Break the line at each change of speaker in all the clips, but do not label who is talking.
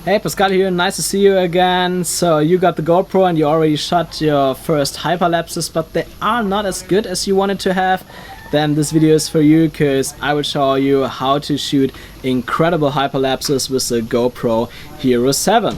Hey, Pascal here, nice to see you again. So you got the GoPro and you already shot your first hyperlapses, but they are not as good as you wanted to have. Then this video is for you, because I will show you how to shoot incredible hyperlapses with the GoPro Hero 7.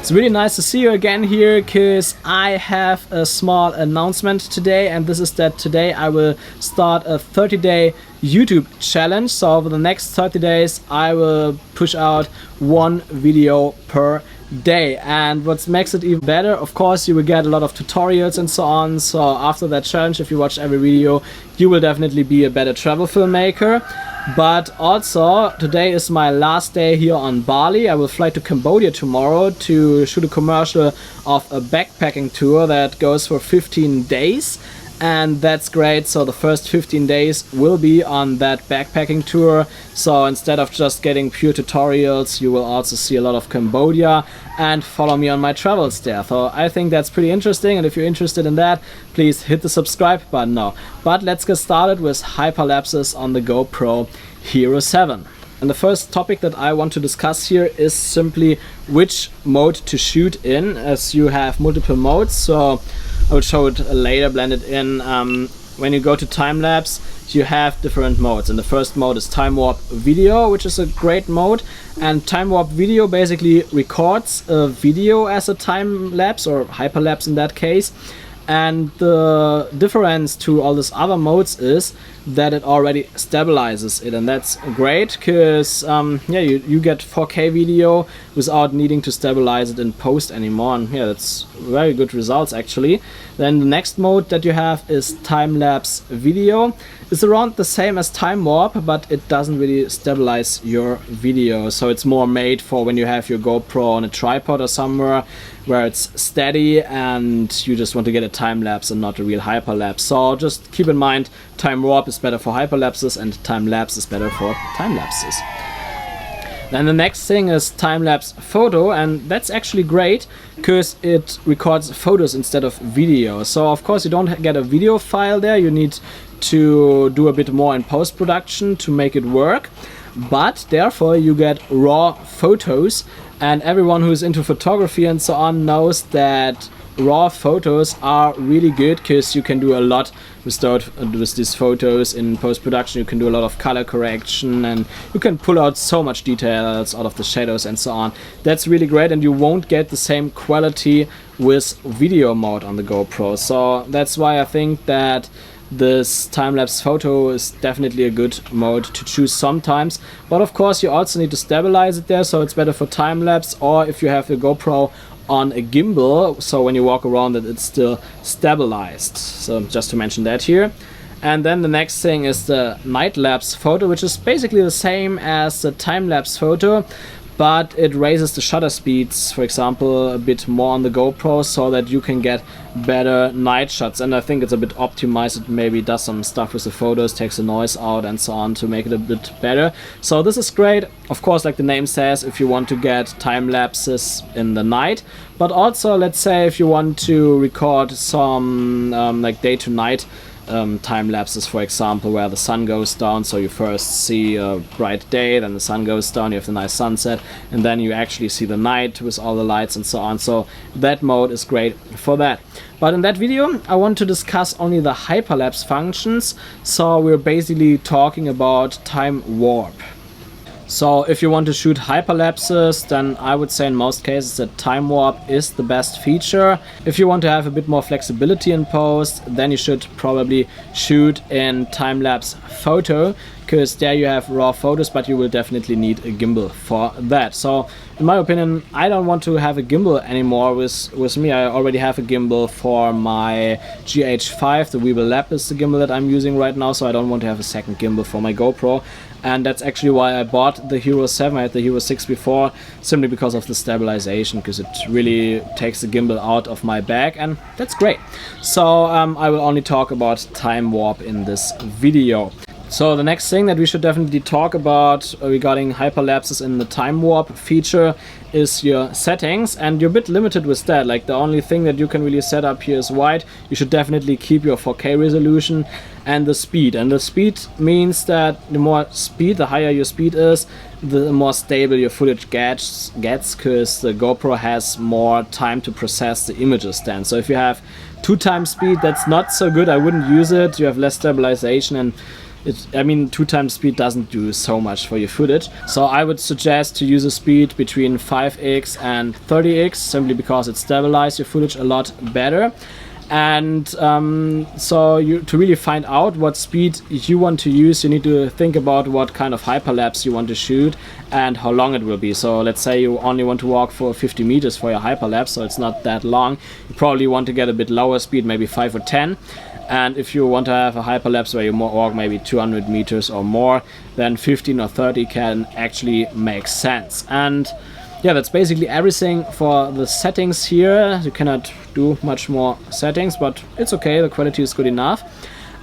It's really nice to see you again here, because I have a small announcement today, and this is that today I will start a 30-day YouTube challenge. So over the next 30 days I will push out one video per day, and what makes it even better, of course, you will get a lot of tutorials and so on. So after that challenge, if you watch every video, you will definitely be a better travel filmmaker. But also, today is my last day here on Bali. I will fly to Cambodia tomorrow to shoot a commercial of a backpacking tour that goes for 15 days. And that's great. So the first 15 days will be on that backpacking tour. So instead of just getting pure tutorials, you will also see a lot of Cambodia and follow me on my travels there. So I think that's pretty interesting, and if you're interested in that, please hit the subscribe button now. But let's get started with hyperlapses on the GoPro Hero 7. And the first topic that I want to discuss here is simply which mode to shoot in, as you have multiple modes. So I will show it later, blend it in. When you go to time-lapse, you have different modes, and the first mode is Timewarp video, which is a great mode. And Timewarp video basically records a video as a time-lapse, or hyperlapse in that case. And the difference to all these other modes is that it already stabilizes it, and that's great, because yeah, you get 4K video without needing to stabilize it in post anymore, and yeah, that's very good results actually. Then the next mode that you have is time-lapse video. It's around the same as Timewarp, but it doesn't really stabilize your video, so it's more made for when you have your GoPro on a tripod or somewhere where it's steady and you just want to get a time-lapse and not a real hyperlapse. So just keep in mind, Timewarp is better for hyperlapses and time-lapse is better for time-lapses. Then the next thing is Timelapse Photo, and that's actually great because it records photos instead of video. So of course you don't get a video file there, you need to do a bit more in post-production to make it work, but therefore you get raw photos, and everyone who's into photography and so on knows that raw photos are really good, because you can do a lot with these photos in post-production. You can do a lot of color correction, and you can pull out so much details out of the shadows and so on. That's really great, and you won't get the same quality with video mode on the GoPro. So that's why I think that this time-lapse photo is definitely a good mode to choose sometimes. But of course you also need to stabilize it there, so it's better for time-lapse, or if you have your GoPro on a gimbal, so when you walk around that it's still stabilized. So just to mention that here. And then the next thing is the night-lapse photo, which is basically the same as the time-lapse photo, but it raises the shutter speeds, for example, a bit more on the GoPro, so that you can get better night shots. And I think it's a bit optimized. It maybe does some stuff with the photos, takes the noise out and so on to make it a bit better. So this is great. Of course, like the name says, if you want to get time lapses in the night, but also let's say if you want to record some like day to night time lapses, for example, where the sun goes down, so you first see a bright day, then the sun goes down, you have the nice sunset, and then you actually see the night with all the lights and so on. So that mode is great for that. But in that video I want to discuss only the hyperlapse functions, so we're basically talking about Timewarp. So if you want to shoot hyperlapses, then I would say in most cases that Timewarp is the best feature. If you want to have a bit more flexibility in post, then you should probably shoot in Timelapse Photo, because there you have raw photos, but you will definitely need a gimbal for that. So in my opinion, I don't want to have a gimbal anymore with me. I already have a gimbal for my GH5. The Hyperlapse is the gimbal that I'm using right now, so I don't want to have a second gimbal for my GoPro. And that's actually why I bought the Hero 7. I had the Hero 6 before, simply because of the stabilization, because it really takes the gimbal out of my bag, and that's great. So I will only talk about Timewarp in this video. So the next thing that we should definitely talk about regarding hyperlapses in the Timewarp feature is your settings, and you're a bit limited with that. Like, the only thing that you can really set up here is wide. You should definitely keep your 4K resolution and the speed. And the speed means that the more speed, the higher your speed is, the more stable your footage gets, because the GoPro has more time to process the images then. So if you have 2 times speed, that's not so good. I wouldn't use it. You have less stabilization, and 2 times speed doesn't do so much for your footage. So I would suggest to use a speed between 5x and 30x, simply because it stabilizes your footage a lot better. And so to really find out what speed you want to use, you need to think about what kind of hyperlapse you want to shoot and how long it will be. So let's say you only want to walk for 50 meters for your hyperlapse, so it's not that long. You probably want to get a bit lower speed, maybe 5 or 10. And if you want to have a hyperlapse where you walk maybe 200 meters or more, then 15 or 30 can actually make sense. And yeah, that's basically everything for the settings here. You cannot do much more settings, but it's okay, the quality is good enough.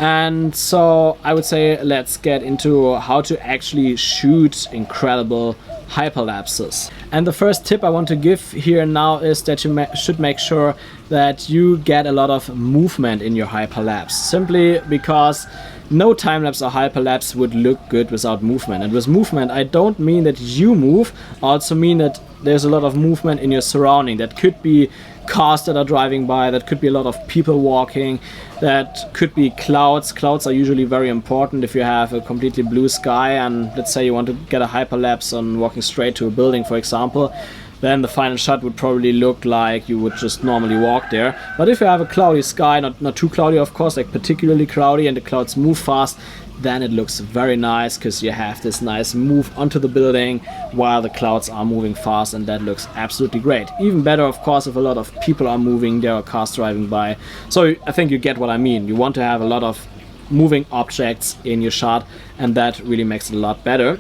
And so I would say let's get into how to actually shoot incredible hyperlapses. And the first tip I want to give here now is that you should make sure that you get a lot of movement in your hyperlapse, simply because no timelapse or hyperlapse would look good without movement. And with movement, I don't mean that you move, I also mean that there's a lot of movement in your surrounding. That could be cars that are driving by, that could be a lot of people walking, that could be clouds. Clouds are usually very important if you have a completely blue sky and let's say you want to get a hyperlapse on walking straight to a building, for example. Then the final shot would probably look like you would just normally walk there. But if you have a cloudy sky, not too cloudy of course, like particularly cloudy, and the clouds move fast, then it looks very nice because you have this nice move onto the building while the clouds are moving fast, and that looks absolutely great. Even better of course if a lot of people are moving, there are cars driving by. So I think you get what I mean. You want to have a lot of moving objects in your shot, and that really makes it a lot better.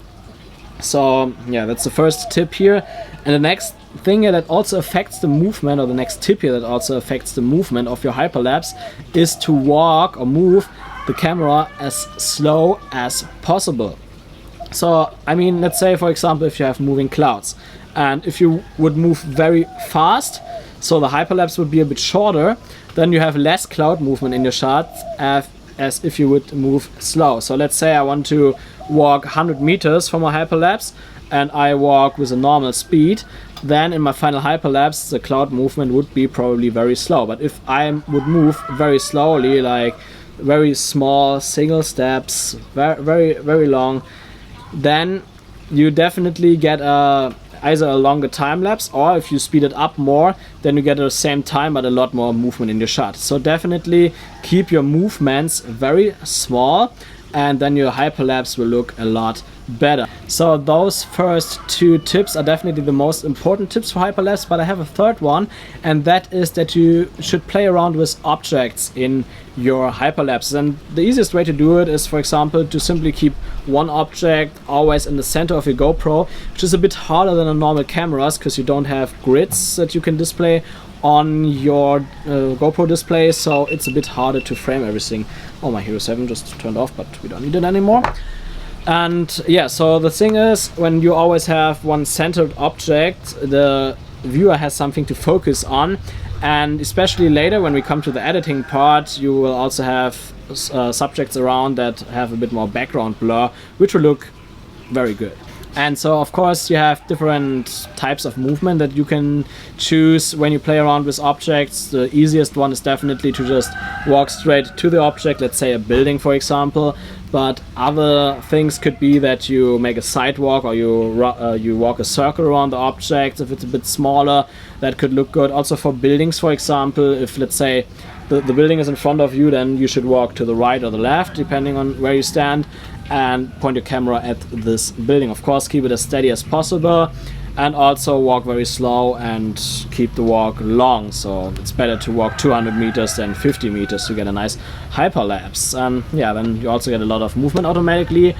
So yeah, that's the first tip here. And the next thing that also affects the movement, or the next tip here that also affects the movement of your hyperlapse, is to walk or move the camera as slow as possible. So I mean, let's say for example if you have moving clouds, and if you would move very fast, so the hyperlapse would be a bit shorter, then you have less cloud movement in your shot as if you would move slow. So let's say I want to walk 100 meters for my hyperlapse and I walk with a normal speed, then in my final hyperlapse the cloud movement would be probably very slow. But if I would move very slowly, like very small single steps, very long, then you definitely get either a longer time lapse, or if you speed it up more, then you get the same time but a lot more movement in your shot. So definitely keep your movements very small, and then your hyperlapse will look a lot better. So those first 2 tips are definitely the most important tips for hyperlapse, but I have a third one, and that is that you should play around with objects in your hyperlapse. And the easiest way to do it is, for example, to simply keep one object always in the center of your GoPro, which is a bit harder than on normal cameras because you don't have grids that you can display on your GoPro display, so it's a bit harder to frame everything. Oh, my Hero 7 just turned off, but we don't need it anymore. And yeah, so the thing is, when you always have one centered object, the viewer has something to focus on, and especially later when we come to the editing part, you will also have subjects around that have a bit more background blur, which will look very good. And so of course you have different types of movement that you can choose when you play around with objects. The easiest one is definitely to just walk straight to the object, let's say a building for example. But other things could be that you make a sidewalk, or you walk a circle around the object. If it's a bit smaller, that could look good. Also for buildings, for example, if let's say the building is in front of you, then you should walk to the right or the left, depending on where you stand, and point your camera at this building. Of course, keep it as steady as possible, and also walk very slow and keep the walk long. So it's better to walk 200 meters than 50 meters to get a nice hyperlapse. And yeah, then you also get a lot of movement automatically.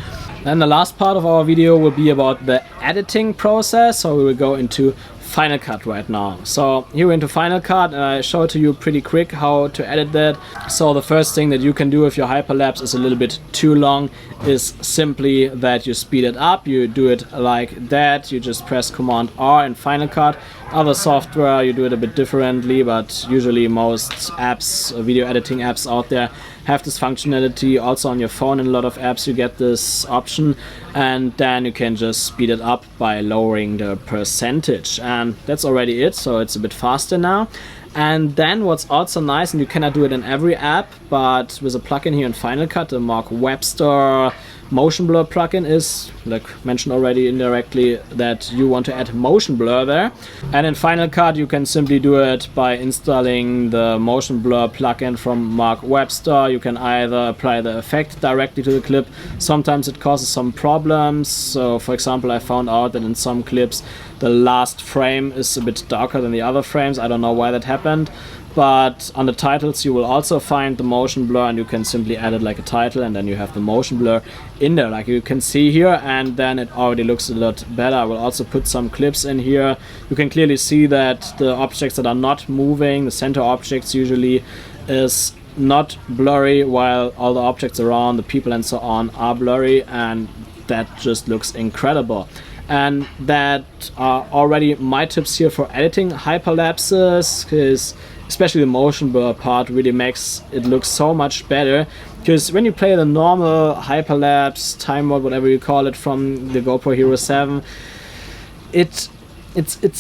Then the last part of our video will be about the editing process. So we will go into Final Cut right now. So here we're into Final Cut, and I show it to you pretty quick how to edit that. So the first thing that you can do if your hyperlapse is a little bit too long is simply that you speed it up. You do it like that. You just press Command R in Final Cut. Other software you do it a bit differently, but usually most apps, video editing apps out there have this functionality. Also on your phone in a lot of apps you get this option, and then you can just speed it up by lowering the percentage, and that's already it. So it's a bit faster now. And then what's also nice, and you cannot do it in every app, but with a plugin here in Final Cut, the Mark Webster motion blur plugin, is, like mentioned already indirectly, that you want to add motion blur there. And in Final Cut you can simply do it by installing the motion blur plugin from Mark Webster. You can either apply the effect directly to the clip. Sometimes it causes some problems. So for example, I found out that in some clips the last frame is a bit darker than the other frames. I don't know why that happened. But on the titles you will also find the motion blur, and you can simply add it like a title, and then you have the motion blur in there like you can see here, and then it already looks a lot better. I will also put some clips in here. You can clearly see that the objects that are not moving, the center objects usually, is not blurry, while all the objects around, the people and so on, are blurry, and that just looks incredible. And that are already my tips here for editing hyperlapses, because especially the motion blur part really makes it look so much better. Because when you play the normal hyperlapse, Timewarp, whatever you call it, from the GoPro Hero 7, it's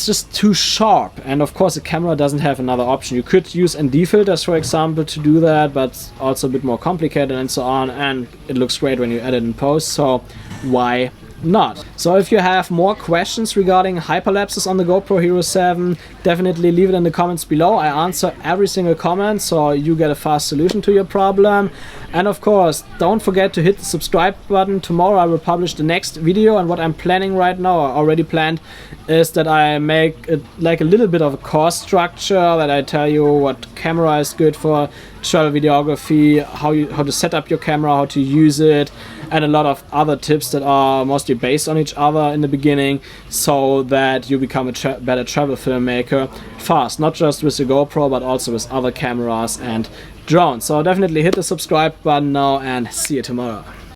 just too sharp. And of course the camera doesn't have another option. You could use ND filters, for example, to do that, but also a bit more complicated and so on, and it looks great when you edit in post, so why not? So if you have more questions regarding hyperlapses on the GoPro Hero 7, definitely leave it in the comments below. I answer every single comment, so you get a fast solution to your problem. And of course, don't forget to hit the subscribe button. Tomorrow I will publish the next video, and what I'm planning right now, or already planned, is that I make it like a little bit of a course structure, that I tell you what camera is good for travel videography, how to set up your camera, how to use it, and a lot of other tips that are mostly based on each other in the beginning, so that you become a better travel filmmaker fast, not just with the GoPro but also with other cameras and drones. So definitely hit the subscribe button now, and see you tomorrow.